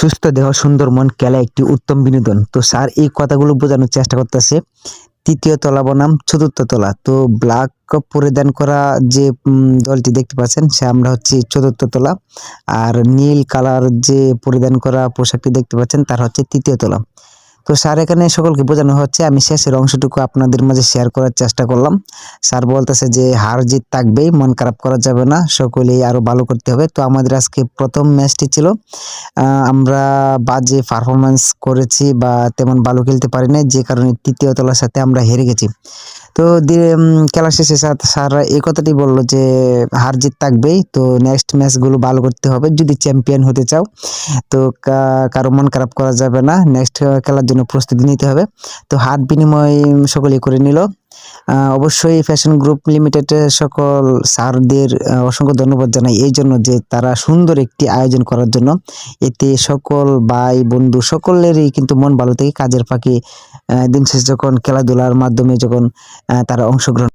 সুস্থ দেহ সুন্দর মন খেলা একটি উত্তম বিনোদন। তো স্যার এই কথাগুলো বোঝানোর চেষ্টা করতেছে। তৃতীয় তলা বনাম চতুর্থ তলা। তো ব্ল্যাক পরিধান করা যে দলটি দেখতে পাচ্ছেন সে আমরা হচ্ছি চতুর্থ তলা। আর নীল কালার যে পরিধান করা পোশাকটি দেখতে পাচ্ছেন তার হচ্ছে তৃতীয় তলা। তো স্যার এখানে সকলকে বোঝানো হচ্ছে, আমি শেষের অংশটুকু আপনাদের মাঝে শেয়ার করার চেষ্টা করলাম। স্যার বলতেছে যে হার জিত থাকবেই, মন খারাপ করা যাবে না, সকলেই আরো ভালো করতে হবে। তো আমাদের আজকে প্রথম ম্যাচটি ছিল, আমরা বাজে পারফরম্যান্স করেছি বা তেমন ভালো খেলতে পারি নাই, যে কারণে তৃতীয় তলার সাথে আমরা হেরে গেছি। তো খেলা শেষে স্যার এই কথাটি বললো যে হার জিত থাকবেই, তো নেক্সট ম্যাচগুলো ভালো করতে হবে যদি চ্যাম্পিয়ন হতে চাও। তো কারো মন খারাপ করা যাবে না, নেক্সট খেলার জন্য প্রস্তুতি নিতে হবে। তো হাত বিনিময় সকলেই করে নিল। অবশ্যই ফ্যাশন গ্রুপ লিমিটেডের সকল স্যারদের অসংখ্য ধন্যবাদ জানাই এই জন্য যে তারা সুন্দর একটি আয়োজন করার জন্য। এতে সকল ভাই বন্ধু সকলেরই কিন্তু মন ভালো থাকে, কাজের ফাঁকে দিন শেষে যখন খেলাধুলার মাধ্যমে যখন তারা অংশগ্রহণ